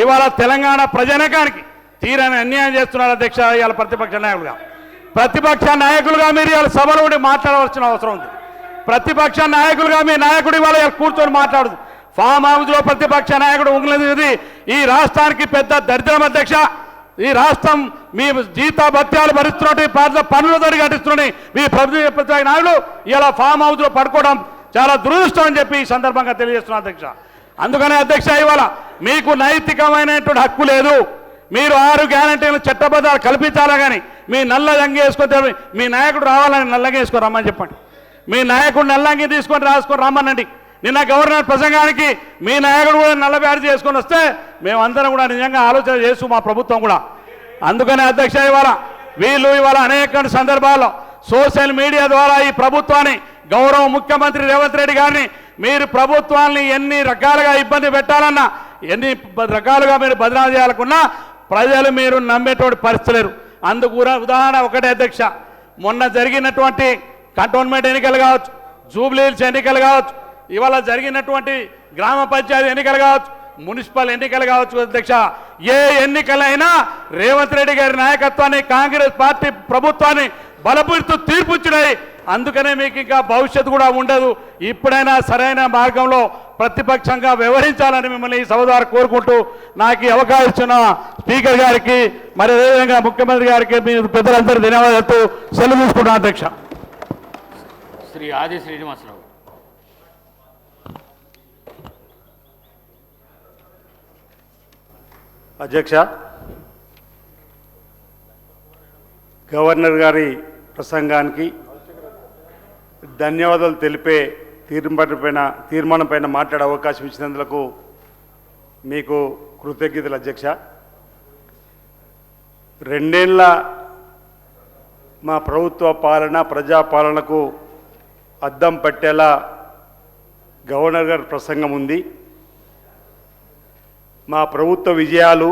ఇవాళ తెలంగాణ ప్రజానీకానికి తీరని అన్యాయం చేస్తున్నారు అధ్యక్ష. ఇవాళ ప్రతిపక్ష నాయకులుగా మీరు ఇవాళ సభలో ఉండి మాట్లాడవలసిన అవసరం ఉంది. ప్రతిపక్ష నాయకులుగా మీ నాయకుడు ఇవాళ కూర్చొని మాట్లాడదు. ఫామ్ హౌస్లో ప్రతిపక్ష నాయకుడు ఉంగలేదు. ఈ రాష్ట్రానికి పెద్ద దరిద్రం అధ్యక్ష. ఈ రాష్ట్రం మీ జీతా భత్యాలు భరిస్తున్నట్టు పన్నులతో కట్టిస్తున్నట్టు మీ ప్రతిపక్ష నాయకులు ఇలా ఫామ్ హౌస్లో పడుకోవడం చాలా దురదృష్టం అని చెప్పి ఈ సందర్భంగా తెలియజేస్తున్నాను అధ్యక్ష. అందుకనే అధ్యక్ష ఇవాళ మీకు నైతికమైనటువంటి హక్కు లేదు. మీరు 6 గ్యారంటీలు చట్టబద్ధాలు కల్పించాలా కానీ మీ నల్ల లంగి వేసుకొని మీ నాయకుడు రావాలని నల్లగా వేసుకొని రమ్మని చెప్పండి. మీ నాయకుడు నల్లంగి తీసుకొని రమ్మనండి. నిన్న గవర్నర్ ప్రసంగానికి మీ నాయకుడు కూడా నల్ల బ్యాడ్జీ చేసుకొని వస్తే మేమందరం కూడా నిజంగా ఆలోచన చేస్తూ మా ప్రభుత్వం కూడా. అందుకనే అధ్యక్ష వీళ్ళు ఇవాళ అనేక సందర్భాల్లో సోషల్ మీడియా ద్వారా ఈ ప్రభుత్వాన్ని గౌరవ ముఖ్యమంత్రి రేవంత్ రెడ్డి గారిని మీరు ప్రభుత్వాన్ని ఎన్ని రకాలుగా ఇబ్బంది పెట్టాలన్నా ఎన్ని రకాలుగా మీరు బదనాలు చేయాలనుకున్నా ప్రజలు మీరు నమ్మేటువంటి పరిస్థితి లేరు. అందుకు ఉదాహరణ ఒకటే అధ్యక్ష. మొన్న జరిగినటువంటి కంటోన్మెంట్ ఎన్నికలు కావచ్చు, జూబ్లీహిల్స్ ఎన్నికలు కావచ్చు, ఇవాళ జరిగినటువంటి గ్రామ పంచాయతీ ఎన్నికలు కావచ్చు, మున్సిపల్ ఎన్నికలు కావచ్చు అధ్యక్ష, ఏ ఎన్నికలైనా రేవంత్ రెడ్డి గారి నాయకత్వాన్ని కాంగ్రెస్ పార్టీ ప్రభుత్వాన్ని బలపరుస్తూ తీర్పుచ్చినాయి. అందుకనే మీకు ఇంకా భవిష్యత్తు కూడా ఉండదు. ఇప్పుడైనా సరైన మార్గంలో ప్రతిపక్షంగా వ్యవహరించాలని మిమ్మల్ని ఈ సభ ద్వారా కోరుకుంటూ నాకు అవకాశం ఇచ్చిన స్పీకర్ గారికి మరి అదేవిధంగా ముఖ్యమంత్రి గారికి మీరు పెద్దలందరూ ధన్యవాదాలు సెలవు తీసుకుంటున్నాను అధ్యక్ష. శ్రీ ఆది శ్రీనివాసరావు. అధ్యక్ష, గవర్నర్ గారి ప్రసంగానికి ధన్యవాదాలు తెలిపే తీర్మానం పైన మాట్లాడే అవకాశం ఇచ్చినందుకు మీకు కృతజ్ఞతలు అధ్యక్ష. 2 ఏళ్ల మా ప్రభుత్వ పాలన ప్రజాపాలనకు అద్దం పట్టేలా గవర్నర్ గారి ప్రసంగం ఉంది. మా ప్రభుత్వ విజయాలు,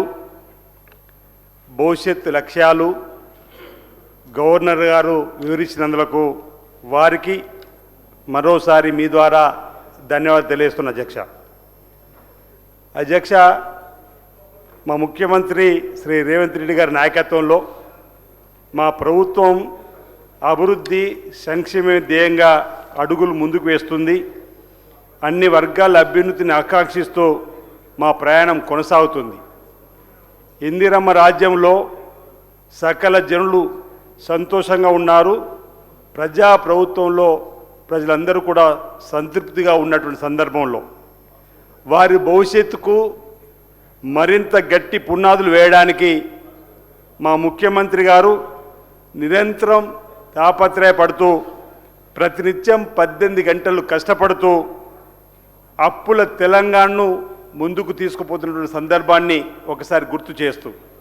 భవిష్యత్తు లక్ష్యాలు గవర్నర్ గారు వివరించినందుకు వారికి మరోసారి మీ ద్వారా ధన్యవాదాలు తెలియజేస్తున్నా అధ్యక్ష. మా ముఖ్యమంత్రి శ్రీ రేవంత్ రెడ్డి గారి నాయకత్వంలో మా ప్రభుత్వం అభివృద్ధి సంక్షేమ ధ్యేయంగా అడుగులు ముందుకు వేస్తుంది. అన్ని వర్గాల అభ్యున్నతిని ఆకాంక్షిస్తూ మా ప్రయాణం కొనసాగుతుంది. ఇందిరమ్మ రాజ్యంలో సకల జనులు సంతోషంగా ఉన్నారు. ప్రజా ప్రభుత్వంలో ప్రజలందరూ కూడా సంతృప్తిగా ఉన్నటువంటి సందర్భంలో వారి భవిష్యత్తుకు మరింత గట్టి పునాదులు వేయడానికి మా ముఖ్యమంత్రి గారు నిరంతరం తాపత్రయపడుతూ ప్రతినిత్యం 18 గంటలు కష్టపడుతూ అప్పుల తెలంగాణను ముందుకు తీసుకుపోతున్నటువంటి సందర్భాన్ని ఒకసారి గుర్తు చేస్తూ